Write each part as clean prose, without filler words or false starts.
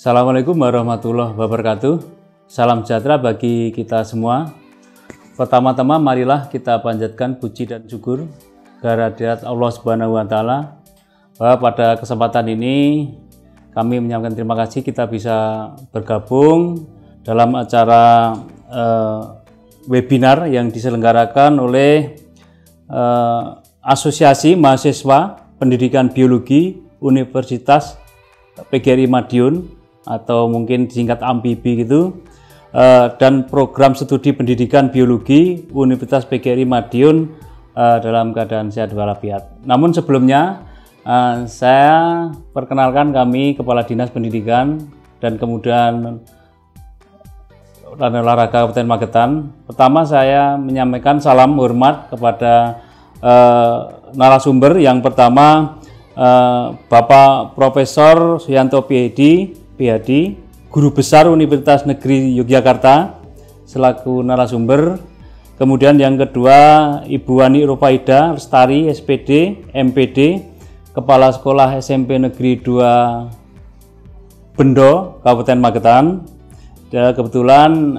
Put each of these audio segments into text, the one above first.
Assalamualaikum warahmatullahi wabarakatuh. Salam sejahtera bagi kita semua. Pertama-tama marilah kita panjatkan puji dan syukur kehadirat Allah Subhanahu wa taala bahwa pada kesempatan ini kami menyampaikan terima kasih kita bisa bergabung dalam acara webinar yang diselenggarakan oleh Asosiasi Mahasiswa Pendidikan Biologi Universitas PGRI Madiun atau mungkin disingkat AMPIBI gitu, dan program studi pendidikan biologi Universitas PGRI Madiun dalam keadaan sehat walafiat. Namun sebelumnya saya perkenalkan kami Kepala Dinas Pendidikan dan kemudian Olahraga Kabupaten Magetan. Pertama saya menyampaikan salam hormat kepada narasumber. Yang pertama Bapak Profesor Suyanto PhD, Guru Besar Universitas Negeri Yogyakarta selaku narasumber. Kemudian yang kedua Ibu Wani Rufaida Lestari SPD, MPD, Kepala Sekolah SMP Negeri 2 Bendo, Kabupaten Magetan. Dan kebetulan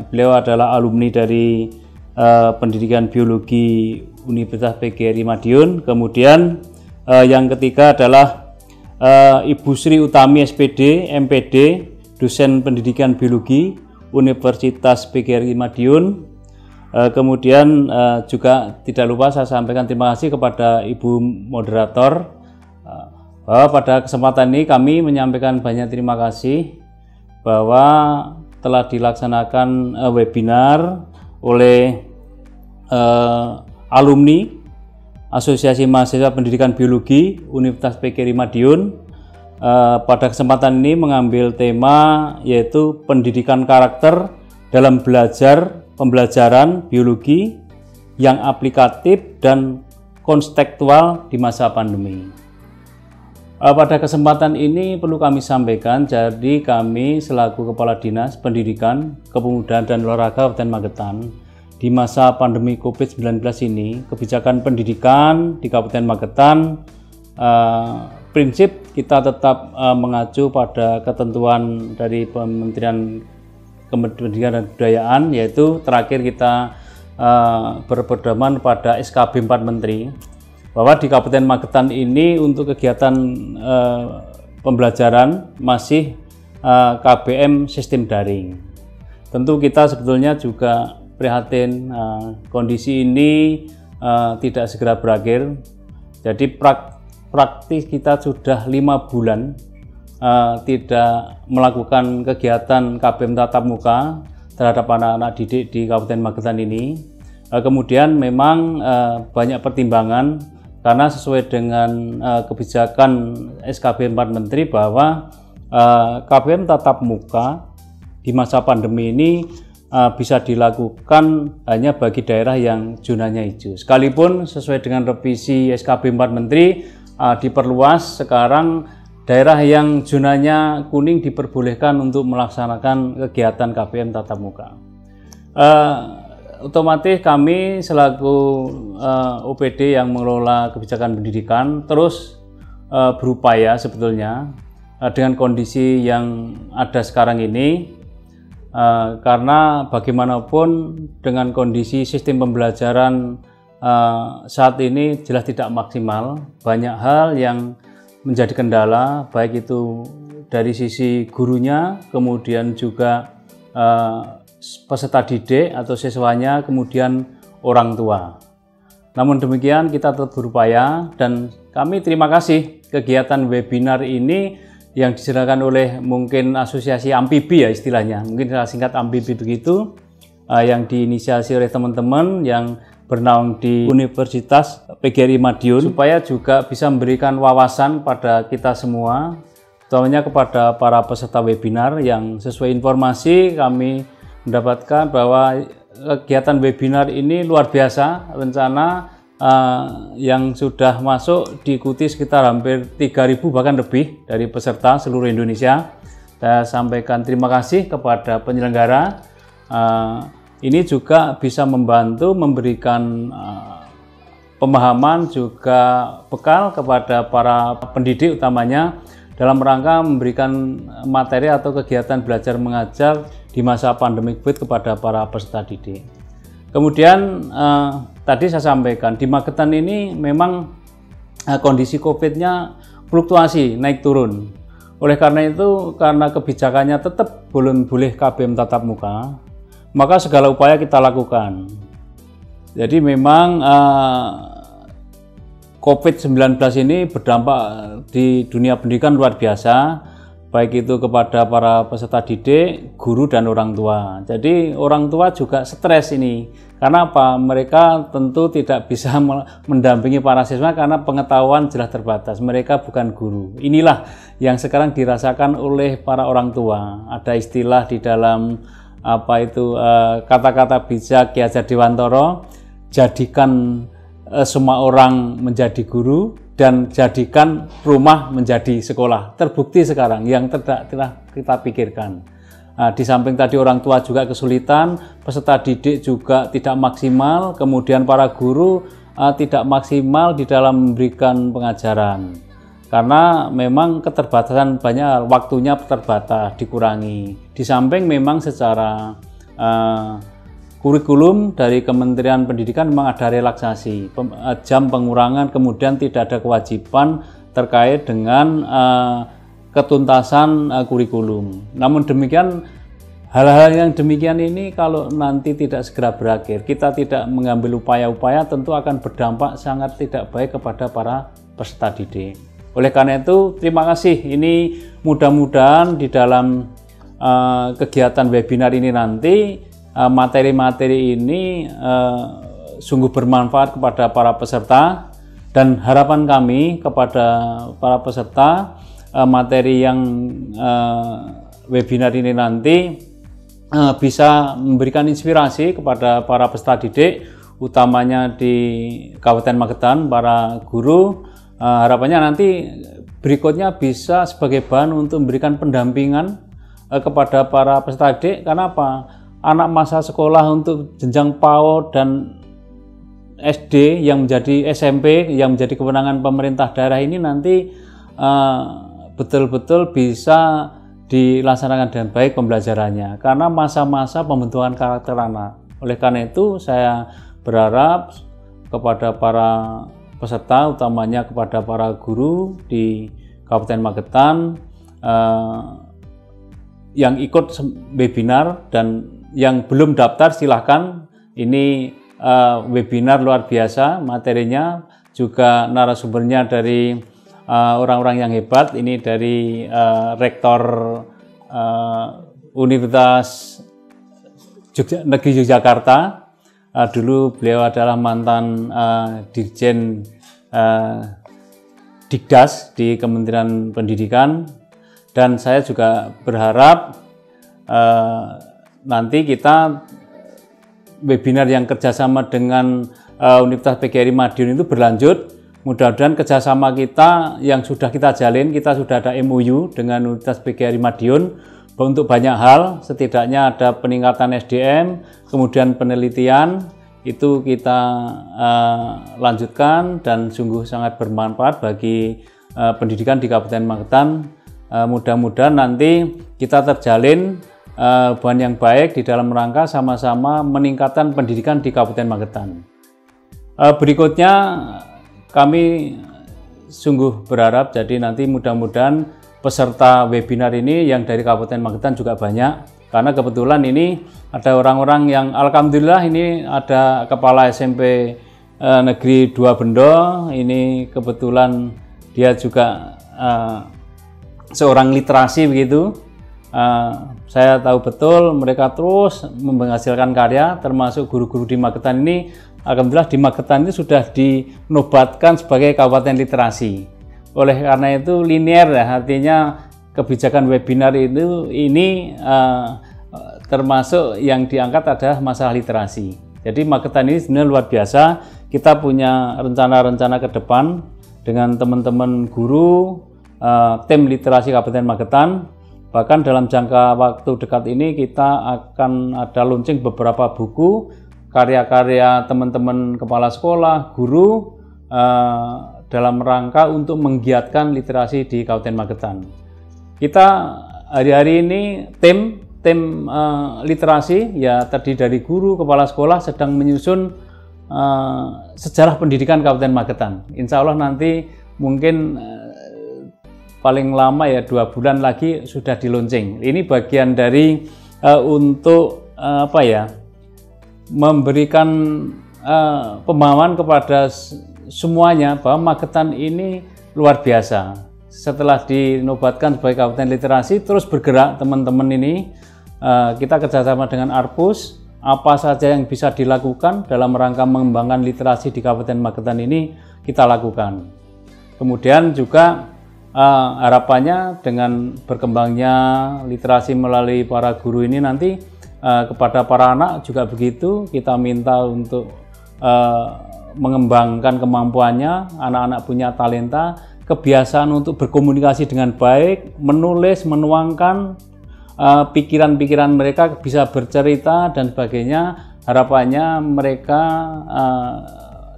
beliau adalah alumni dari Pendidikan Biologi Universitas PGRI Madiun. Kemudian yang ketiga adalah Ibu Sri Utami SPD, MPD, dosen pendidikan biologi Universitas PGRI Madiun. Kemudian juga tidak lupa saya sampaikan terima kasih kepada Ibu Moderator bahwa pada kesempatan ini kami menyampaikan banyak terima kasih bahwa telah dilaksanakan webinar oleh alumni Asosiasi Mahasiswa Pendidikan Biologi Universitas PGRI Madiun. Pada kesempatan ini mengambil tema yaitu pendidikan karakter dalam pembelajaran biologi yang aplikatif dan kontekstual di masa pandemi. Pada kesempatan ini perlu kami sampaikan, jadi kami selaku Kepala Dinas Pendidikan, Kepemudaan dan Olahraga Kabupaten Magetan, di masa pandemi COVID-19 ini, kebijakan pendidikan di Kabupaten Magetan, prinsip kita tetap mengacu pada ketentuan dari Kementerian Pendidikan dan Kebudayaan, yaitu terakhir kita berpedoman pada SKB 4 Menteri, bahwa di Kabupaten Magetan ini untuk kegiatan pembelajaran masih KBM sistem daring. Tentu kita sebetulnya juga prihatin kondisi ini tidak segera berakhir. Jadi praktis kita sudah 5 bulan tidak melakukan kegiatan KBM tatap muka terhadap anak-anak didik di Kabupaten Magetan ini. Kemudian memang banyak pertimbangan karena sesuai dengan kebijakan SKB 4 Menteri bahwa KBM tatap muka di masa pandemi ini bisa dilakukan hanya bagi daerah yang zonanya hijau. Sekalipun sesuai dengan revisi SKB 4 Menteri diperluas, sekarang daerah yang zonanya kuning diperbolehkan untuk melaksanakan kegiatan KBM tatap muka. Otomatis kami selaku OPD yang mengelola kebijakan pendidikan terus berupaya sebetulnya dengan kondisi yang ada sekarang ini. Karena bagaimanapun dengan kondisi sistem pembelajaran saat ini jelas tidak maksimal, banyak hal yang menjadi kendala, baik itu dari sisi gurunya, kemudian juga peserta didik atau siswanya, kemudian orang tua. Namun demikian kita tetap berupaya dan kami terima kasih kegiatan webinar ini yang diserahkan oleh mungkin asosiasi AMPIBI ya istilahnya, mungkin singkat AMPIBI begitu, yang diinisiasi oleh teman-teman yang bernaung di Universitas PGRI Madiun, supaya juga bisa memberikan wawasan pada kita semua, utamanya kepada para peserta webinar. Yang sesuai informasi kami mendapatkan bahwa kegiatan webinar ini luar biasa, rencana yang sudah masuk diikuti sekitar hampir 3.000 bahkan lebih dari peserta seluruh Indonesia. Saya sampaikan terima kasih kepada penyelenggara. Ini juga bisa membantu memberikan pemahaman juga bekal kepada para pendidik utamanya dalam rangka memberikan materi atau kegiatan belajar mengajar di masa pandemi COVID kepada para peserta didik. Kemudian tadi saya sampaikan di Magetan ini memang kondisi COVID-nya fluktuasi naik turun. Oleh karena itu, karena kebijakannya tetap belum boleh KBM tatap muka, maka segala upaya kita lakukan. Jadi memang COVID-19 ini berdampak di dunia pendidikan luar biasa, baik itu kepada para peserta didik, guru, dan orang tua. Jadi orang tua juga stres ini. Karena apa? Mereka tentu tidak bisa mendampingi para siswa karena pengetahuan jelas terbatas. Mereka bukan guru. Inilah yang sekarang dirasakan oleh para orang tua. Ada istilah di dalam kata-kata bijak Ki Hajar Dewantara, jadikan semua orang menjadi guru dan jadikan rumah menjadi sekolah. Terbukti sekarang yang telah kita pikirkan. Di samping tadi orang tua juga kesulitan, peserta didik juga tidak maksimal, kemudian para guru tidak maksimal di dalam memberikan pengajaran. Karena memang keterbatasan banyak, waktunya terbatas, dikurangi. Di samping memang secara kurikulum dari Kementerian Pendidikan memang ada relaksasi, jam pengurangan, kemudian tidak ada kewajiban terkait dengan ketuntasan kurikulum. Namun demikian, hal-hal yang demikian ini kalau nanti tidak segera berakhir, kita tidak mengambil upaya-upaya, tentu akan berdampak sangat tidak baik kepada para peserta didik. Oleh karena itu, terima kasih. Ini mudah-mudahan di dalam kegiatan webinar ini nanti materi-materi ini sungguh bermanfaat kepada para peserta, dan harapan kami kepada para peserta materi yang webinar ini nanti bisa memberikan inspirasi kepada para peserta didik, utamanya di Kabupaten Magetan, para guru. Harapannya nanti berikutnya bisa sebagai bahan untuk memberikan pendampingan kepada para peserta didik. Karena apa? Anak masa sekolah untuk jenjang PAUD dan SD yang menjadi SMP, yang menjadi kewenangan pemerintah daerah ini nanti betul-betul bisa dilaksanakan dengan baik pembelajarannya, karena masa-masa pembentukan karakter anak. Oleh karena itu saya berharap kepada para peserta, utamanya kepada para guru di Kabupaten Magetan yang ikut webinar dan yang belum daftar, silahkan. Ini webinar luar biasa, materinya juga narasumbernya dari orang-orang yang hebat. Ini dari Rektor Universitas Negeri Yogyakarta. Dulu beliau adalah mantan Dirjen Dikdas di Kementerian Pendidikan, dan saya juga berharap nanti kita webinar yang kerjasama dengan Universitas PGRI Madiun itu berlanjut. Mudah-mudahan kerjasama kita yang sudah kita jalin, kita sudah ada MOU dengan Universitas PGRI Madiun untuk banyak hal, setidaknya ada peningkatan SDM, kemudian penelitian, itu kita lanjutkan dan sungguh sangat bermanfaat bagi pendidikan di Kabupaten Magetan. Mudah-mudahan nanti kita terjalin hubungan yang baik di dalam rangka sama-sama meningkatkan pendidikan di Kabupaten Magetan. Berikutnya kami sungguh berharap, jadi nanti mudah-mudahan peserta webinar ini yang dari Kabupaten Magetan juga banyak, karena kebetulan ini ada orang-orang yang alhamdulillah, ini ada kepala SMP Negeri 2 Bendo, ini kebetulan dia juga seorang literasi begitu. Saya tahu betul mereka terus menghasilkan karya, termasuk guru-guru di Magetan ini. Alhamdulillah di Magetan itu sudah dinobatkan sebagai kabupaten literasi. Oleh karena itu linear ya, artinya kebijakan webinar ini termasuk yang diangkat adalah masalah literasi. Jadi Magetan ini sebenarnya luar biasa. Kita punya rencana-rencana ke depan dengan teman-teman guru, tim literasi Kabupaten Magetan. Bahkan dalam jangka waktu dekat ini kita akan ada launching beberapa buku, karya-karya teman-teman kepala sekolah, guru, dalam rangka untuk menggiatkan literasi di Kabupaten Magetan. Kita hari-hari ini tim literasi ya terdiri dari guru, kepala sekolah sedang menyusun sejarah pendidikan Kabupaten Magetan. Insya Allah nanti mungkin paling lama ya 2 bulan lagi sudah di launching. Ini bagian dari untuk memberikan pemahaman kepada semuanya bahwa Magetan ini luar biasa. Setelah dinobatkan sebagai Kabupaten Literasi, terus bergerak teman-teman ini. Kita kerjasama dengan Arpus, apa saja yang bisa dilakukan dalam rangka mengembangkan literasi di Kabupaten Magetan ini kita lakukan. Kemudian juga harapannya dengan berkembangnya literasi melalui para guru ini nanti kepada para anak juga begitu, kita minta untuk mengembangkan kemampuannya. Anak-anak punya talenta, kebiasaan untuk berkomunikasi dengan baik, menulis, menuangkan pikiran-pikiran mereka, bisa bercerita dan sebagainya. Harapannya mereka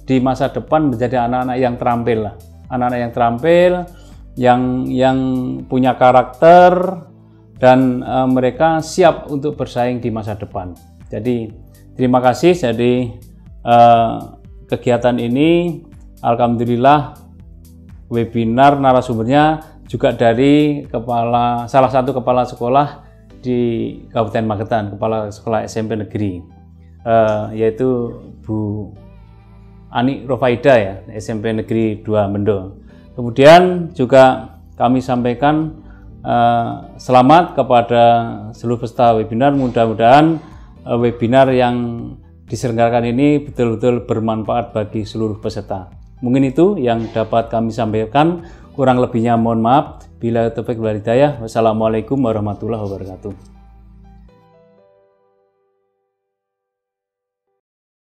di masa depan menjadi anak-anak yang terampil lah. Anak-anak yang terampil, yang punya karakter, dan mereka siap untuk bersaing di masa depan. Jadi terima kasih. Jadi kegiatan ini alhamdulillah webinar narasumbernya juga dari salah satu kepala sekolah di Kabupaten Magetan, kepala sekolah SMP negeri, yaitu Bu Ani Rofaida ya, SMP negeri 2 Mendo. Kemudian juga kami sampaikan selamat kepada seluruh peserta webinar. Mudah-mudahan webinar yang diselenggarakan ini betul-betul bermanfaat bagi seluruh peserta. Mungkin itu yang dapat kami sampaikan. Kurang lebihnya mohon maaf. Bila taufiq wal hidayah. Wassalamualaikum warahmatullahi wabarakatuh.